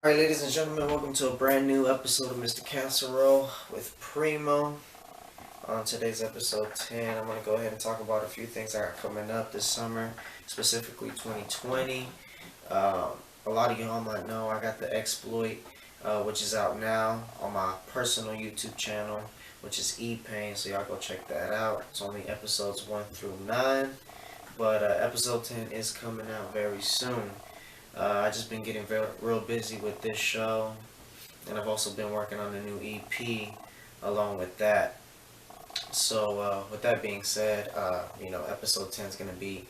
Alright, ladies and gentlemen, welcome to a brand new episode of Mr. Casserole with Primo. On today's episode 10, I'm going to go ahead and talk about a few things that are coming up this summer, specifically 2020. A lot of y'all might know I got the exploit, which is out now on my personal YouTube channel, which is EPayne, so y'all go check that out. It's only episodes 1 through 9, but episode 10 is coming out very soon. I just been getting real busy with this show, and I've also been working on a new EP along with that. So, with that being said, episode 10 is going to be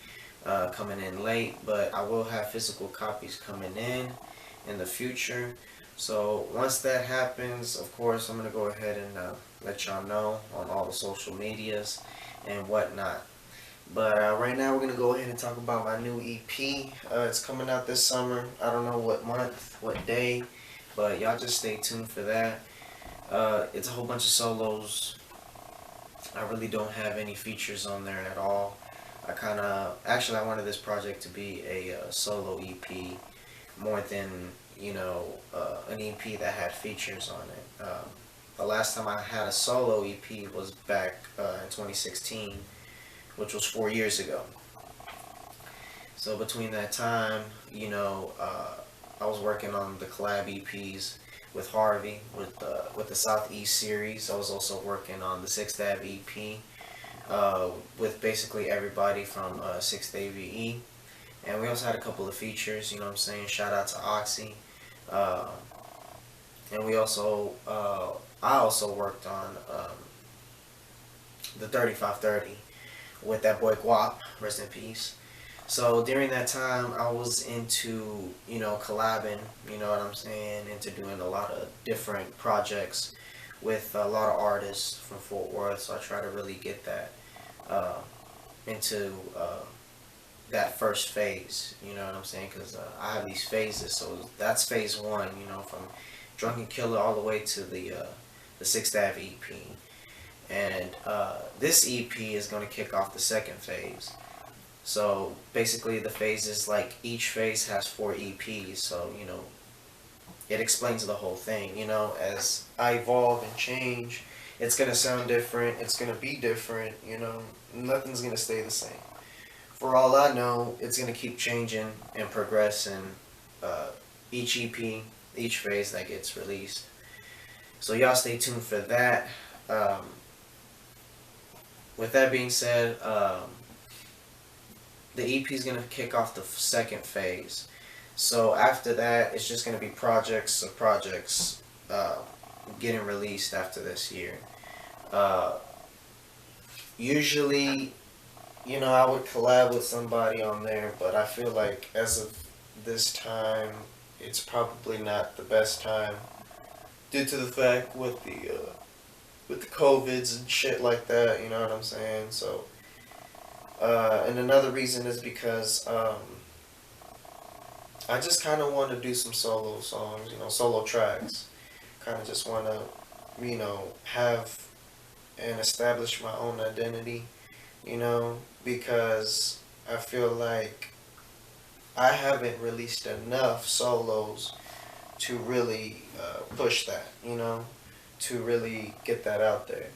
coming in late, but I will have physical copies coming in the future. So, once that happens, of course, I'm going to go ahead and let y'all know on all the social medias and whatnot. But right now we're going to go ahead and talk about my new EP. It's coming out this summer. I don't know what month, what day, but y'all just stay tuned for that. It's a whole bunch of solos. I really don't have any features on there at all. I wanted this project to be a solo EP more than, an EP that had features on it. The last time I had a solo EP was back in 2016, which was 4 years ago. So between that time, I was working on the collab EPs with Harvey with the Southeast series. I was also working on the Sixth Ave EP with basically everybody from Sixth AVE, and we also had a couple of features. You know what I'm saying? Shout out to Oxy, uh, and I also worked on the 3530 with that boy Guap, rest in peace. So during that time, I was into, collabing, you know what I'm saying, into doing a lot of different projects with a lot of artists from Fort Worth. So I try to really get that uh, into that first phase, you know what I'm saying, because I have these phases. So that's phase one, from Drunken Killer all the way to the Sixth Ave EP. And this EP is going to kick off the second phase. So basically, the phases, like each phase has 4 EPs. So it explains the whole thing. As I evolve and change, it's gonna sound different. It's gonna be different. Nothing's gonna stay the same. For all I know, it's gonna keep changing and progressing. Each EP, each phase that gets released. So y'all stay tuned for that. Um, with that being said, the EP is gonna kick off the second phase. So after that, it's just gonna be projects of projects getting released after this year. Uh, Usually, I would collab with somebody on there, but I feel like as of this time, it's probably not the best time due to the fact with the COVIDs and shit like that. You know what I'm saying? So, and another reason is because I just kind of want to do some solo songs, solo tracks. Kind of just want to, have and establish my own identity, because I feel like I haven't released enough solos to really push that, to really get that out there.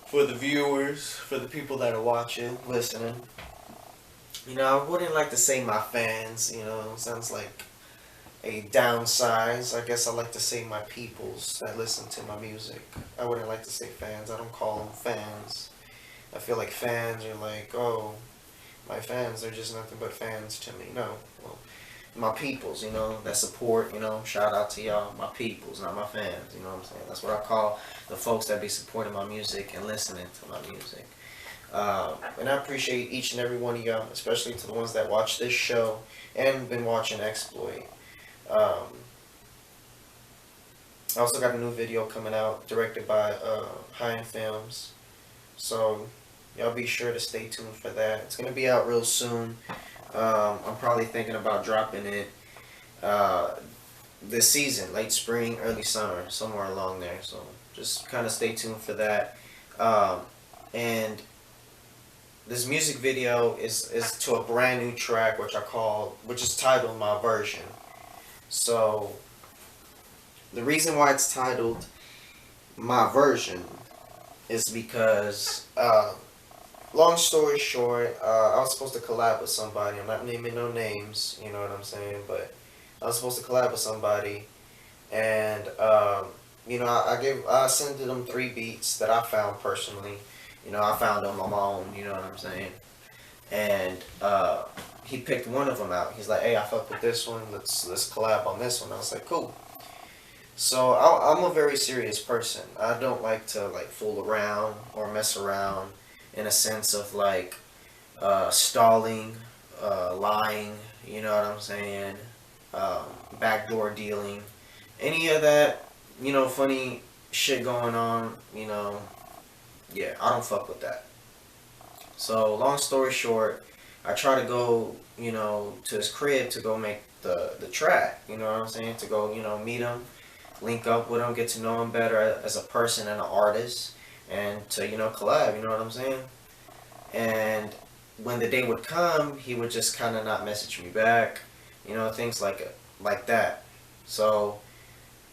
For the viewers, for the people that are watching, listening, I wouldn't like to say my fans, sounds like a downsize. I guess I like to say my peoples that listen to my music. I wouldn't like to say fans. I don't call them fans. I feel like fans are like, oh, my fans, they're just nothing but fans to me. No, well, my peoples, that support, shout out to y'all, my peoples, not my fans, you know what I'm saying? That's what I call the folks that be supporting my music and listening to my music. And I appreciate each and every one of y'all, especially to the ones that watch this show and been watching Exploit. Um, I also got a new video coming out directed by High End Films. So y'all be sure to stay tuned for that. It's going to be out real soon. I'm probably thinking about dropping it this season, late spring, early summer, somewhere along there. So just kind of stay tuned for that. And this music video is to a brand new track which is titled My Version. So The reason why it's titled My Version is because, long story short, I was supposed to collab with somebody. I'm not naming no names, you know what I'm saying? But I was supposed to collab with somebody, and I sent them 3 beats that I found personally. I found them on my own. You know what I'm saying? And he picked one of them out. He's like, "Hey, I fuck with this one. Let's collab on this one." I was like, "Cool." So I'm a very serious person. I don't like to like fool around or mess around, in a sense of like stalling, lying. You know what I'm saying? Backdoor dealing, any of that. Funny shit going on. Yeah, I don't fuck with that. So long story short, I try to go, to his crib to go make the track. You know what I'm saying? To go, meet him, link up with him, get to know him better as a person and an artist, and to collab. You know what I'm saying? And when the day would come, he would just kind of not message me back. Things like that. So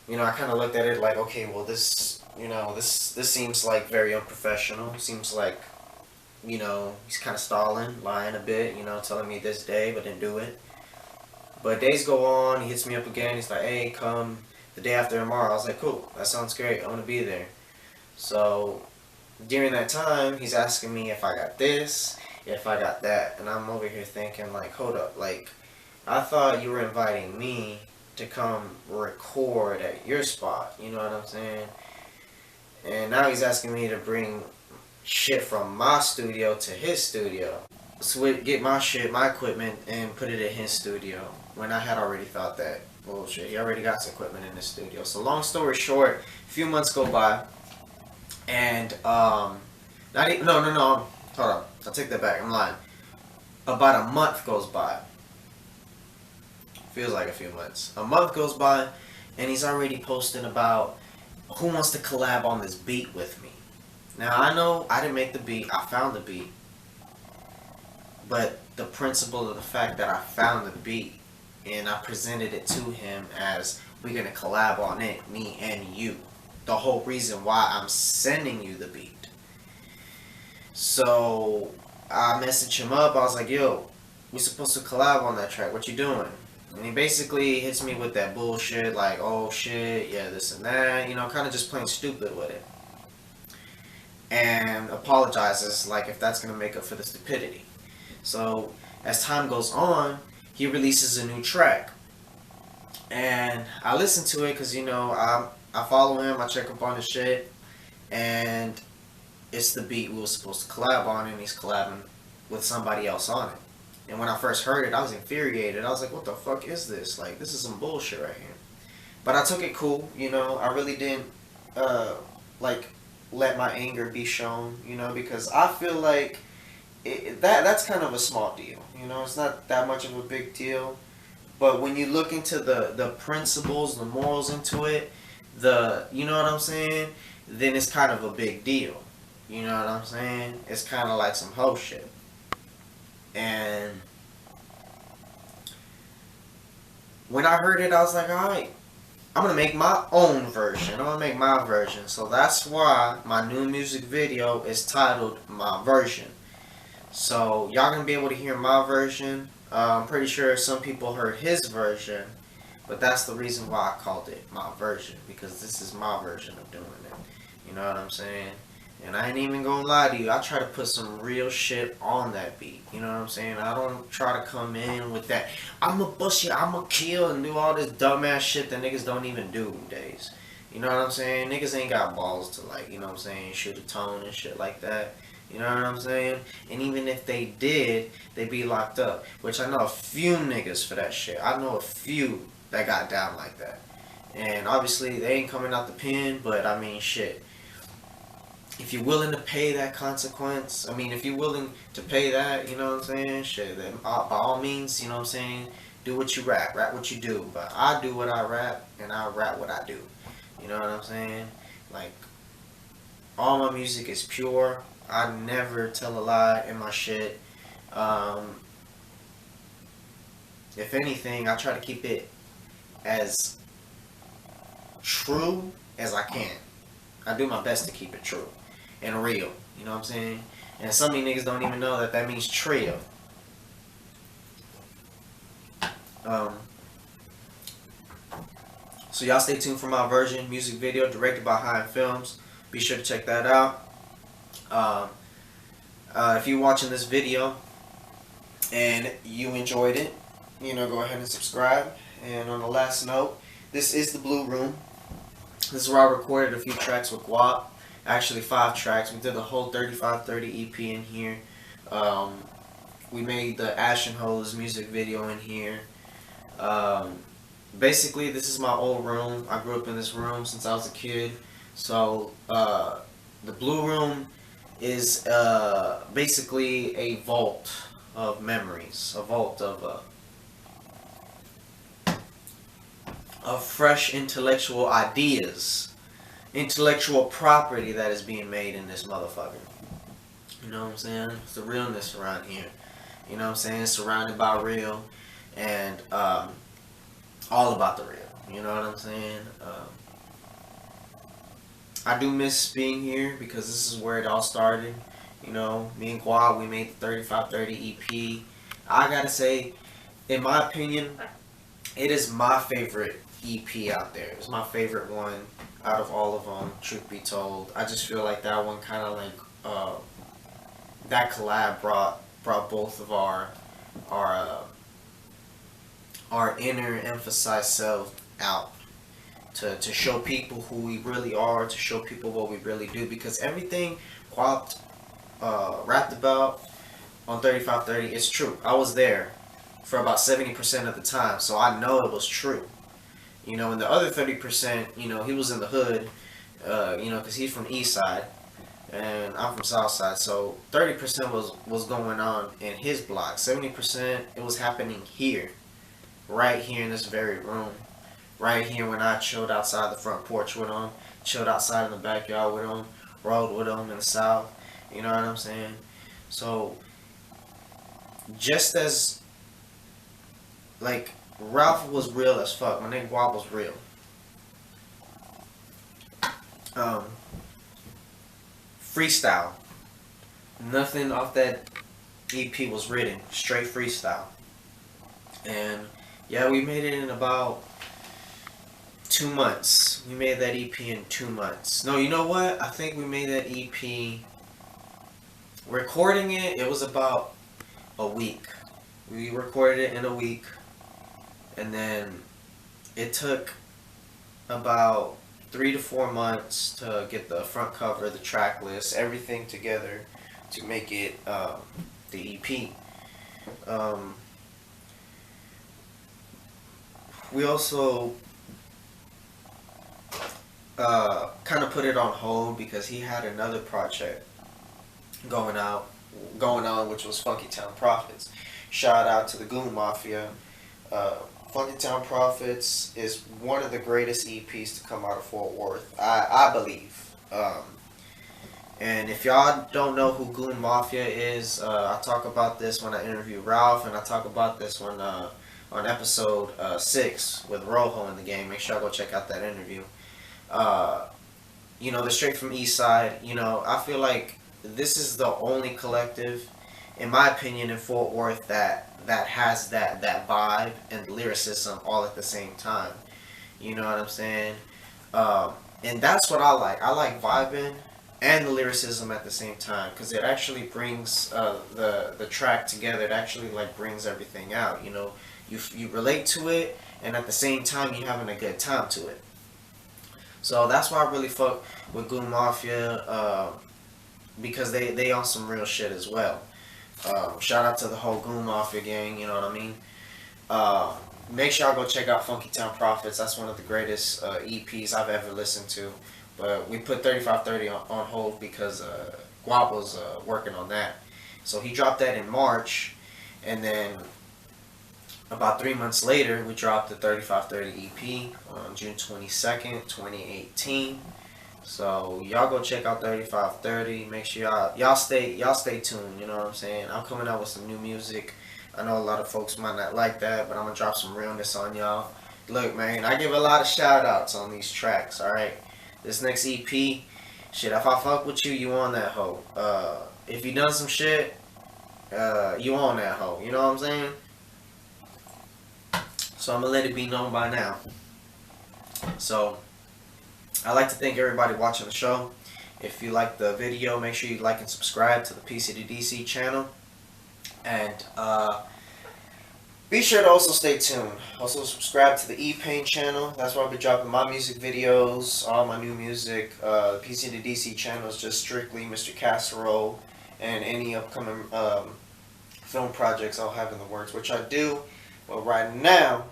I kind of looked at it like, okay, well, this seems like very unprofessional. Seems like he's kind of stalling, lying a bit, telling me this day, but didn't do it. But days go on, he hits me up again. He's like, hey, come the day after tomorrow. I was like, cool, that sounds great. I want to be there. So during that time, he's asking me if I got this, if I got that. And I'm over here thinking, like, hold up. Like, I thought you were inviting me to come record at your spot. You know what I'm saying? And now he's asking me to bring shit from my studio to his studio. Get my shit, my equipment, and put it in his studio. When I had already thought that bullshit. He already got his equipment in his studio. So long story short, a few months go by, and not even, no. Hold on, I'll take that back. I'm lying. About a month goes by. Feels like a few months. A month goes by, and he's already posting about who wants to collab on this beat with me. Now, I know I didn't make the beat, I found the beat. But the principle of the fact that I found the beat and I presented it to him as we're going to collab on it, me and you. The whole reason why I'm sending you the beat. So I messaged him up. I was like, yo, we're supposed to collab on that track. What you doing? And he basically hits me with that bullshit like, oh shit, yeah, this and that. Kind of just playing stupid with it. And apologizes like if that's going to make up for the stupidity. So as time goes on, he releases a new track. And I listen to it because, I follow him, I check up on his shit. And it's the beat we were supposed to collab on, and he's collabing with somebody else on it. And when I first heard it, I was infuriated. I was like, what the fuck is this? Like, this is some bullshit right here. But I took it cool, I really didn't, let my anger be shown, because I feel like that's kind of a small deal. It's not that much of a big deal. But when you look into the principles, the morals into it, you know what I'm saying? Then it's kind of a big deal. You know what I'm saying? It's kind of like some hoe shit. And when I heard it, I was like, alright, I'm going to make my own version. I'm going to make my version. So that's why my new music video is titled My Version. So y'all going to be able to hear my version. I'm pretty sure some people heard his version. But that's the reason why I called it My Version. Because this is my version of doing it. You know what I'm saying? And I ain't even gonna lie to you, I try to put some real shit on that beat. You know what I'm saying? I don't try to come in with that, I'ma bust you, I'ma kill, and do all this dumbass shit that niggas don't even do nowadays. You know what I'm saying? Niggas ain't got balls to you know what I'm saying, shoot a tone and shit like that. You know what I'm saying? And even if they did, they'd be locked up. Which I know a few niggas for that shit. I know a few that got down like that. And obviously they ain't coming out the pen, but I mean shit. If you're willing to pay that consequence, if you're willing to pay that, you know what I'm saying, shit, then by all means, you know what I'm saying, do what you rap what you do. But I do what I rap, and I rap what I do. You know what I'm saying? Like, all my music is pure. I never tell a lie in my shit. If anything, I try to keep it as true as I can. I do my best to keep it true and real. You know what I'm saying? And some of you niggas don't even know that that means trio. Um, so y'all stay tuned for my version music video directed by High Films. Be sure to check that out. Um, if you're watching this video and you enjoyed it, you know, go ahead and subscribe. And on the last note, this is the Blue Room. This is where I recorded a few tracks with G.O.O.N. Actually 5 tracks. We did the whole 3530 EP in here. We made the Ashen Hose music video in here. Basically, this is my old room. I grew up in this room since I was a kid. So the Blue Room is basically a vault of memories, a vault of fresh intellectual ideas, intellectual property that is being made in this motherfucker. You know what I'm saying? It's the realness around here. You know what I'm saying? Surrounded by real and all about the real. You know what I'm saying? I do miss being here because this is where it all started. You know, me and G.O.O.N, we made the 3530 EP. I gotta say, in my opinion, it is my favorite EP out there. It's my favorite one out of all of them, truth be told. I just feel like that one kind of like, that collab brought both of our inner emphasized self out to show people who we really are, to show people what we really do, because everything G.O.O.N rapped about on 3530 is true. I was there for about 70% of the time, so I know it was true. You know, and the other 30%, you know, he was in the hood, you know, because he's from East Side and I'm from South Side, so 30% was going on in his block. 70% it was happening here, right here in this very room, right here when I chilled outside the front porch with him, chilled outside in the backyard with him, rode with him in the South. You know what I'm saying? So just as like Ralph was real as fuck, my nigga G.O.O.N was real. Freestyle. Nothing off that EP was written. Straight freestyle. And yeah, we made it in about 2 months. We made that EP in 2 months. No, you know what? I think we made that EP. Recording it, it was about a week. We recorded it in a week. And then it took about 3 to 4 months to get the front cover, the track list, everything together to make it the EP. We also kind of put it on hold because he had another project going on, which was Funky Town Profits. Shout out to the G.O.O.N Mafia. Funky Town Profits is one of the greatest EPs to come out of Fort Worth, I believe. And if y'all don't know who G.O.O.N Mafia is, I talk about this when I interview Ralph, and I talk about this when on episode 6 with Rojo in the game. Make sure y'all go check out that interview. You know, they're straight from East Side. You know, I feel like this is the only collective, in my opinion, in Fort Worth that has that vibe and lyricism all at the same time. You know what I'm saying? And that's what I like. I like vibing and the lyricism at the same time, because it actually brings the track together. It actually like brings everything out. You know, you relate to it, and at the same time you're having a good time to it. So that's why I really fuck with G.O.O.N Mafia, because they on some real shit as well. Shout out to the whole G.O.O.N Mafia gang, you know what I mean? Make sure y'all go check out Funky Town Profits. That's one of the greatest EPs I've ever listened to. But we put 3530 on hold because G.O.O.N was working on that. So he dropped that in March, and then about 3 months later, we dropped the 3530 EP on June 22nd, 2018. So y'all go check out 3530. Make sure y'all stay tuned. You know what I'm saying? I'm coming out with some new music. I know a lot of folks might not like that, but I'm gonna drop some realness on y'all. Look, man, I give a lot of shout outs on these tracks, alright? This next EP, shit, if I fuck with you, you on that hoe. If you done some shit, you on that hoe. You know what I'm saying? So I'm gonna let it be known by now. So I'd like to thank everybody watching the show. If you like the video, make sure you like and subscribe to the PC to DC channel. And be sure to also stay tuned. Also subscribe to the EPayne channel. That's where I'll be dropping my music videos, all my new music. The PC to DC channel is just strictly Mr. Casserole and any upcoming film projects I'll have in the works, which I do. But right now,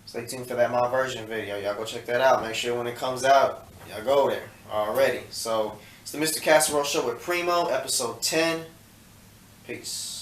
stay tuned for that My Version video. Y'all go check that out. Make sure when it comes out, y'all go there already. So, it's the Mr. Casserole Show with Primo, episode 10. Peace.